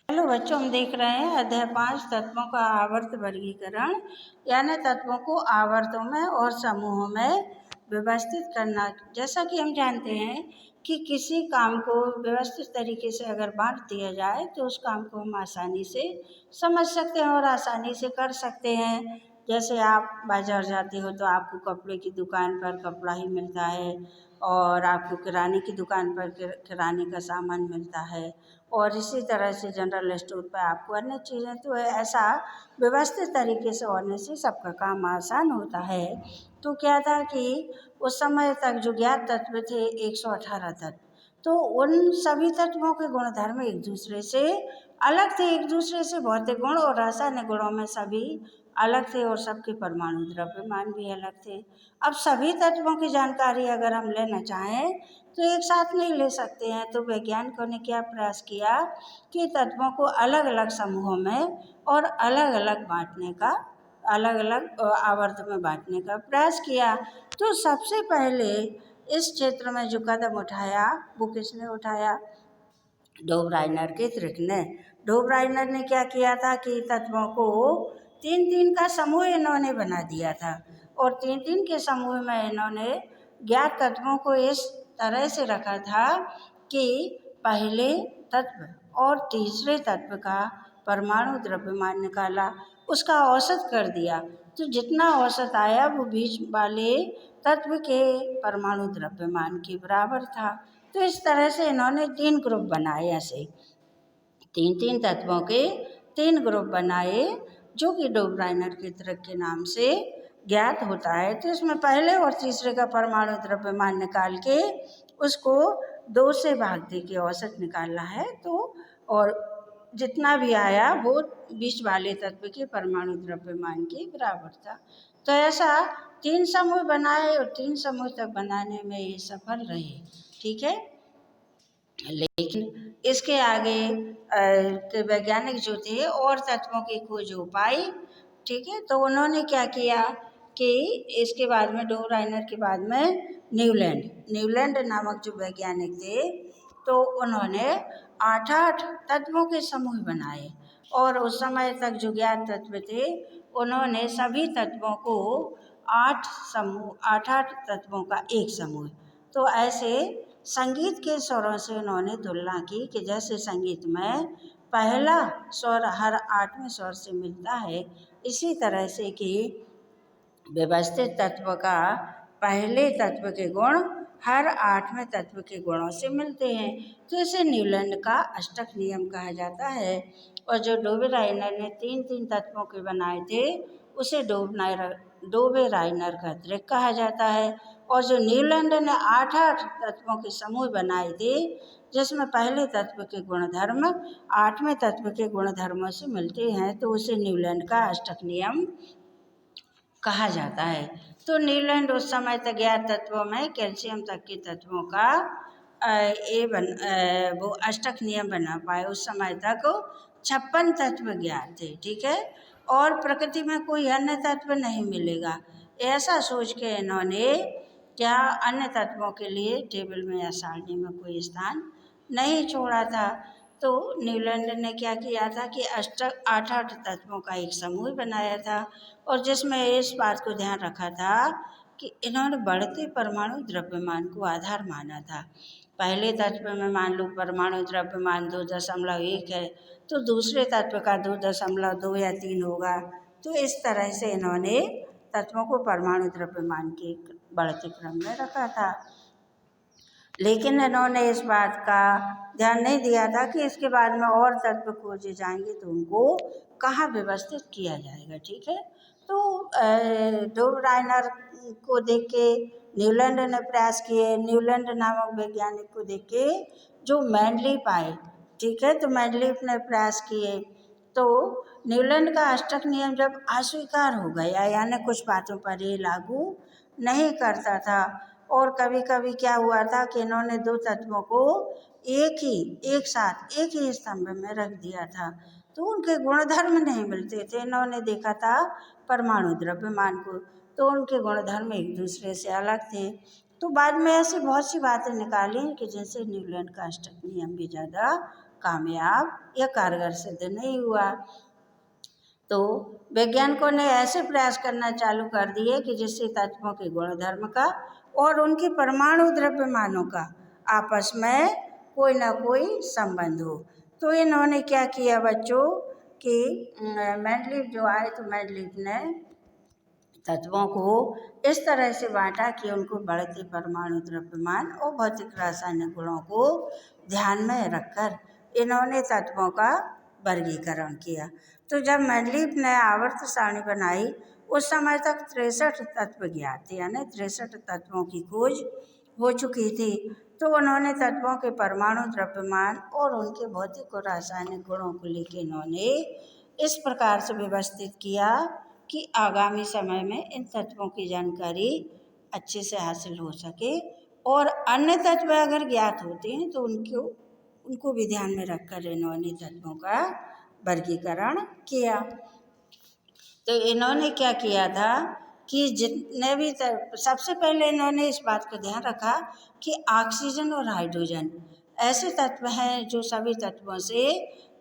Hello बच्चों, हम देख रहे हैं अध्याय 5 तत्वों का आवर्त वर्गीकरण, यानी तत्वों को आवर्तों में और समूहों में व्यवस्थित करना। जैसा कि हम जानते हैं कि किसी काम को व्यवस्थित तरीके से अगर बांट दिया जाए तो उस काम को हम आसानी से समझ सकते हैं और आसानी से कर सकते हैं। जैसे आप बाजार जाते हो तो आपको कपड़े की दुकान पर कपड़ा ही मिलता है, और आपको किराने की दुकान पर किराने का सामान मिलता है, और इसी तरह से जनरल स्टोर पर आपको अन्य चीज़ें। तो ऐसा व्यवस्थित तरीके से होने से सबका काम आसान होता है। तो क्या था कि उस समय तक जो ज्ञात तत्व थे 118 तत्व, तो उन सभी तत्वों के गुणधर्म एक दूसरे से अलग थे। एक दूसरे से भौतिक गुण और रासायनिक गुणों में सभी अलग थे और सबके परमाणु द्रव्यमान भी अलग थे। अब सभी तत्वों की जानकारी अगर हम लेना चाहें तो एक साथ नहीं ले सकते हैं। तो वैज्ञानिकों ने क्या प्रयास किया कि तत्वों को अलग अलग समूहों में और अलग अलग आवर्त में बांटने का प्रयास किया। तो सबसे पहले इस क्षेत्र में जो कदम उठाया वो किसने उठाया? डोबराइनर के त्रिक ने। डोबराइनर ने क्या किया था कि तत्वों को 3-3 का समूह इन्होंने बना दिया था, और 3-3 के समूह में इन्होंने ज्ञात तत्वों को इस तरह से रखा था कि पहले तत्व और तीसरे तत्व का परमाणु द्रव्यमान निकाला, उसका औसत कर दिया। तो जितना औसत आया वो बीच वाले तत्व के परमाणु द्रव्यमान के बराबर था। तो इस तरह से इन्होंने 3 ग्रुप बनाए, ऐसे 3-3 तत्वों के 3 ग्रुप बनाए, जो कि डोबराइनर के त्रिक के नाम से ज्ञात होता है। तो इसमें पहले और तीसरे का परमाणु द्रव्यमान निकाल के उसको 2 से भाग दे के औसत निकालना है। तो और जितना भी आया वो बीच वाले तत्व के परमाणु द्रव्यमान के बराबर था। तो ऐसा 3 समूह बनाए और 3 समूह तक बनाने में ये सफल रहे। ठीक है, लेकिन इसके आगे के वैज्ञानिक जो थे और तत्वों की खोज हो पाई। ठीक है, तो उन्होंने क्या किया कि इसके बाद में डोबराइनर के बाद में न्यूलैंड नामक जो वैज्ञानिक थे, तो उन्होंने 8-8 तत्वों के समूह बनाए, और उस समय तक जो ज्ञात तत्व थे उन्होंने सभी तत्वों को 8-8 तत्वों का एक समूह। तो ऐसे संगीत के स्वरों से उन्होंने तुलना की कि जैसे संगीत में पहला स्वर हर 8वें स्वर से मिलता है, इसी तरह से कि व्यवस्थित तत्व का पहले तत्व के गुण हर 8वें तत्व के गुणों से मिलते हैं। तो इसे न्यूलैंड का अष्टक नियम कहा जाता है। और जो डोबेराइनर ने 3-3 तत्वों के बनाए थे उसे डोबेराइनर का त्रिक कहा जाता है। और जो न्यूलैंड ने 8-8 तत्वों के समूह बनाए थे, जिसमें पहले तत्व के गुणधर्म 8वें तत्व के गुणधर्मों से मिलते हैं, तो उसे न्यूलैंड का अष्टक नियम कहा जाता है। तो न्यूलैंड उस समय तक ज्ञात तत्वों में कैल्शियम तक के तत्वों का वो अष्टक नियम बना पाए। उस समय तक 56 तत्व ज्ञात थे। ठीक है, और प्रकृति में कोई अन्य तत्व नहीं मिलेगा, ऐसा सोच के इन्होंने क्या अन्य तत्वों के लिए टेबल में या सारणी में कोई स्थान नहीं छोड़ा था। तो न्यूलैंड ने क्या किया था कि 8-8 तत्वों का एक समूह बनाया था, और जिसमें इस बात को ध्यान रखा था कि इन्होंने बढ़ते परमाणु द्रव्यमान को आधार माना था। पहले तत्व में मान लो परमाणु द्रव्यमान 2.1 है, तो दूसरे तत्व का 2.2 या 3 होगा। तो इस तरह से इन्होंने तत्वों को परमाणु द्रव्यमान के बढ़ते क्रम में रखा था। लेकिन इन्होंने इस बात का ध्यान नहीं दिया था कि इसके बाद में और तत्व खोजे जाएंगे तो उनको कहाँ व्यवस्थित किया जाएगा। ठीक है, तो डोबराइनर को देख के न्यूलैंड ने प्रयास किए। न्यूलैंड नामक वैज्ञानिक को देख के जो मैंडलीफ आए, ठीक है, तो मैंडलीफ ने प्रयास किए। तो न्यूलैंड का अष्टक नियम जब अस्वीकार हो गया, यानी कुछ बातों पर ये लागू नहीं करता था, और कभी कभी क्या हुआ था कि इन्होंने 2 तत्वों को एक साथ एक ही स्तंभ में रख दिया था, तो उनके गुणधर्म नहीं मिलते थे। इन्होंने देखा था परमाणु द्रव्यमान को, तो उनके गुणधर्म एक दूसरे से अलग थे। तो बाद में ऐसी बहुत सी बातें निकाली कि जिनसे न्यूलैंड का अष्टक नियम भी ज़्यादा कामयाब या कारगर सिद्ध नहीं हुआ। तो वैज्ञानिकों ने ऐसे प्रयास करना चालू कर दिए कि जिससे तत्वों के गुणधर्म का और उनके परमाणु द्रव्यमानों का आपस में कोई ना कोई संबंध हो। तो इन्होंने क्या किया बच्चों कि मेंडलीव जो आए तो मेंडलीव ने तत्वों को इस तरह से बांटा कि उनको बढ़ते परमाणु द्रव्यमान और भौतिक रासायनिक गुणों को ध्यान में रखकर इन्होंने तत्वों का वर्गीकरण किया। तो जब मेंडलीव ने आवर्त सारणी बनाई उस समय तक 63 तत्व ज्ञात थे, यानी 63 तत्वों की खोज हो चुकी थी। तो उन्होंने तत्वों के परमाणु द्रव्यमान और उनके भौतिक और रासायनिक गुणों को लेकर इन्होंने इस प्रकार से व्यवस्थित किया कि आगामी समय में इन तत्वों की जानकारी अच्छे से हासिल हो सके और अन्य तत्व अगर ज्ञात होते हैं तो उनको भी ध्यान में रखकर इन्होंने तत्वों का वर्गीकरण किया। तो इन्होंने क्या किया था कि जितने भी सबसे पहले इन्होंने इस बात का ध्यान रखा कि ऑक्सीजन और हाइड्रोजन ऐसे तत्व हैं जो सभी तत्वों से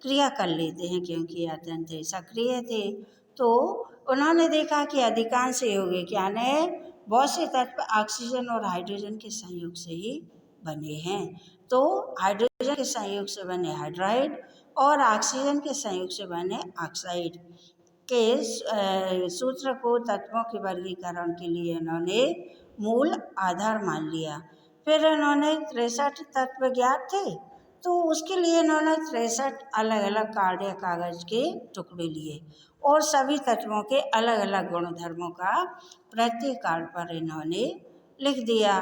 क्रिया कर लेते हैं क्योंकि अत्यंत सक्रिय थे। तो उन्होंने देखा कि अधिकांश यौगिक यानी बहुत से तत्व ऑक्सीजन और हाइड्रोजन के संयोग से ही बने हैं। तो हाइड्रोजन के संयोग से बने हाइड्राइड और ऑक्सीजन के संयोग से बने ऑक्साइड के सूत्र को तत्वों के वर्गीकरण के लिए इन्होंने मूल आधार मान लिया। फिर इन्होंने 63 तत्व ज्ञात थे तो उसके लिए इन्होंने 63 अलग अलग कार्ड या कागज के टुकड़े लिए और सभी तत्वों के अलग अलग गुणधर्मों का प्रत्येक कार्ड पर इन्होंने लिख दिया।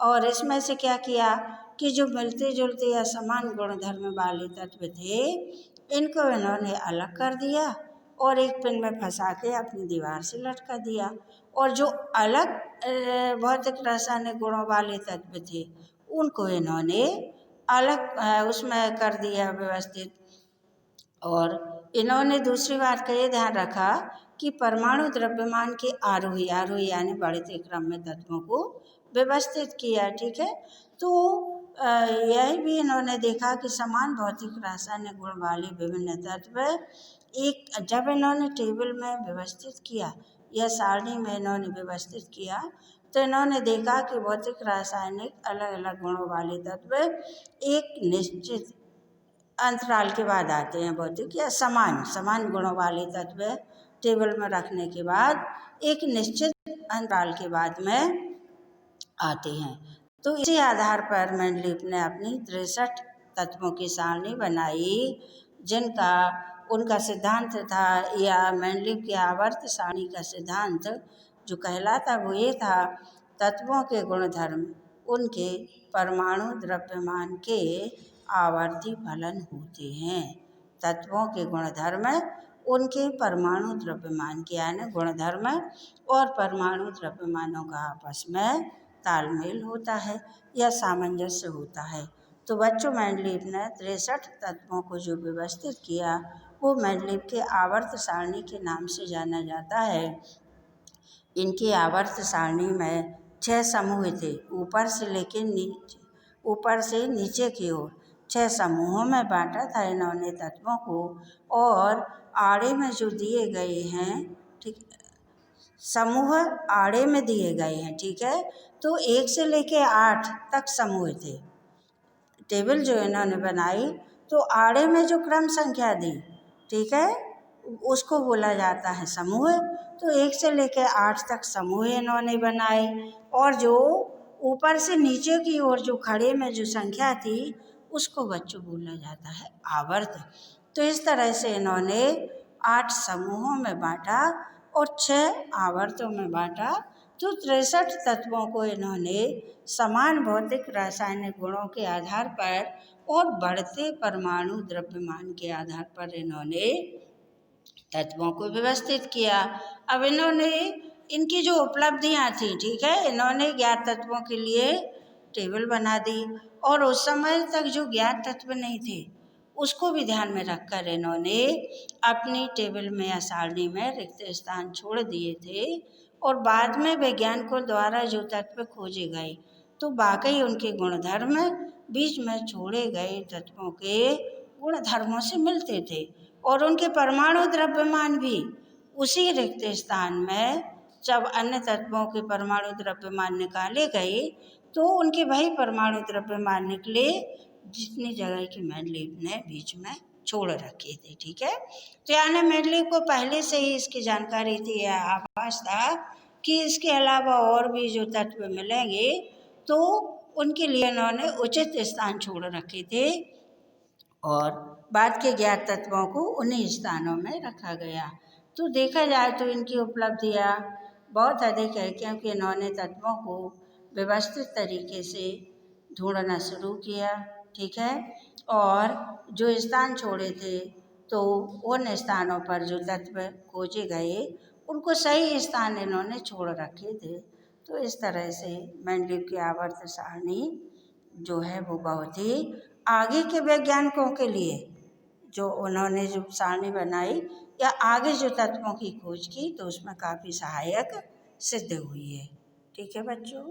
और इसमें से क्या किया कि जो मिलते जुलते या समान गुणधर्म वाले तत्व थे इनको इन्होंने अलग कर दिया और एक पिन में फंसा के अपनी दीवार से लटका दिया। और जो अलग भौतिक रासायनिक गुणों वाले तत्व थे उनको इन्होंने अलग उसमें कर दिया व्यवस्थित। और इन्होंने दूसरी बात का ये ध्यान रखा कि परमाणु द्रव्यमान के आरोही यानी बढ़ते क्रम में तत्वों को व्यवस्थित किया। ठीक है, तो यह भी इन्होंने देखा कि समान भौतिक रासायनिक गुण वाले विभिन्न तत्व एक जब इन्होंने टेबल में व्यवस्थित किया या सारणी में इन्होंने व्यवस्थित किया तो इन्होंने देखा कि भौतिक रासायनिक अलग अलग गुणों वाले तत्व एक निश्चित अंतराल के बाद आते हैं। भौतिक या समान गुणों वाले तत्व टेबल में रखने के बाद एक निश्चित अंतराल के बाद में आते हैं। तो इसी आधार पर मेंडलीव ने अपनी 63 तत्वों की सारणी बनाई जिनका उनका सिद्धांत था, या मेंडलीव के आवर्त सारणी का सिद्धांत जो कहलाता वो ये था, तत्वों के गुणधर्म उनके परमाणु द्रव्यमान के आवर्ती फलन होते हैं। तत्वों के गुणधर्म उनके परमाणु द्रव्यमान के यानी गुणधर्म और परमाणु द्रव्यमानों का आपस में तालमेल होता है या सामंजस्य होता है। तो बच्चों मेंडलीव ने 63 तत्वों को जो व्यवस्थित किया वो मेंडलीव के आवर्त सारणी के नाम से जाना जाता है। इनकी आवर्त सारणी में 6 समूह थे, ऊपर से नीचे की ओर 6 समूहों में बांटा था इन्होंने तत्वों को। और आड़े में जो दिए गए हैं, ठीक, समूह आड़े में दिए गए हैं, ठीक है। तो 1 से लेके 8 तक समूह थे। टेबल जो इन्होंने बनाई तो आड़े में जो क्रम संख्या दी, ठीक है, उसको बोला जाता है समूह। तो 1 से लेके 8 तक समूह इन्होंने बनाए और जो ऊपर से नीचे की ओर जो खड़े में जो संख्या थी उसको बच्चों बोला जाता है आवर्त। तो इस तरह से इन्होंने 8 समूहों में बांटा और 6 आवर्तों में बांटा। तो 63 तत्वों को इन्होंने समान भौतिक रासायनिक गुणों के आधार पर और बढ़ते परमाणु द्रव्यमान के आधार पर इन्होंने तत्वों को व्यवस्थित किया। अब इन्होंने इनकी जो उपलब्धियां थी, ठीक है, इन्होंने ज्ञात तत्वों के लिए टेबल बना दी और उस समय तक जो ज्ञात तत्व नहीं थे उसको भी ध्यान में रखकर इन्होंने अपनी टेबल में या सारणी में रिक्त स्थान छोड़ दिए थे। और बाद में वैज्ञानिकों द्वारा जो तत्व खोजे गए तो वाकई उनके गुणधर्म बीच में छोड़े गए तत्वों के गुण धर्मों से मिलते थे और उनके परमाणु द्रव्यमान भी उसी रिक्त स्थान में जब अन्य तत्वों के परमाणु द्रव्यमान निकाले गए तो उनके वही परमाणु द्रव्यमान निकले जितनी जगह की मेंडलीव ने बीच में छोड़ रखे थे। ठीक है, तो यानी मेंडलीव को पहले से ही इसकी जानकारी थी या आभास था कि इसके अलावा और भी जो तत्व मिलेंगे तो उनके लिए इन्होंने उचित स्थान छोड़ रखे थे और बाद के ज्ञात तत्वों को उन्हीं स्थानों में रखा गया। तो देखा जाए तो इनकी उपलब्धियाँ बहुत अधिक है क्योंकि इन्होंने तत्वों को व्यवस्थित तरीके से ढूंढना शुरू किया। ठीक है, और जो स्थान छोड़े थे तो उन स्थानों पर जो तत्व खोजे गए उनको सही स्थान इन्होंने छोड़ रखे थे। तो इस तरह से मेंडलीव की आवर्त सारणी जो है वो बहुत ही आगे के वैज्ञानिकों के लिए जो उन्होंने जो सारणी बनाई या आगे जो तत्वों की खोज की तो उसमें काफ़ी सहायक सिद्ध हुई है। ठीक है बच्चों,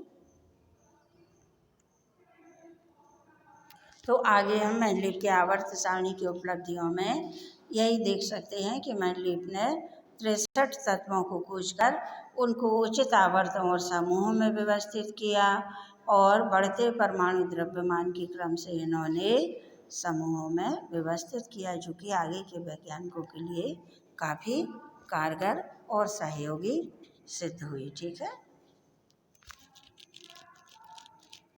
तो आगे हम मेंडलीव की आवर्त सारणी की उपलब्धियों में यही देख सकते हैं कि मेंडलीव ने 63 तत्वों को खोजकर उनको उचित आवर्तों और समूहों में व्यवस्थित किया और बढ़ते परमाणु द्रव्यमान के क्रम से इन्होंने समूहों में व्यवस्थित किया जो कि आगे के वैज्ञानिकों के लिए काफ़ी कारगर और सहयोगी सिद्ध हुई। ठीक है।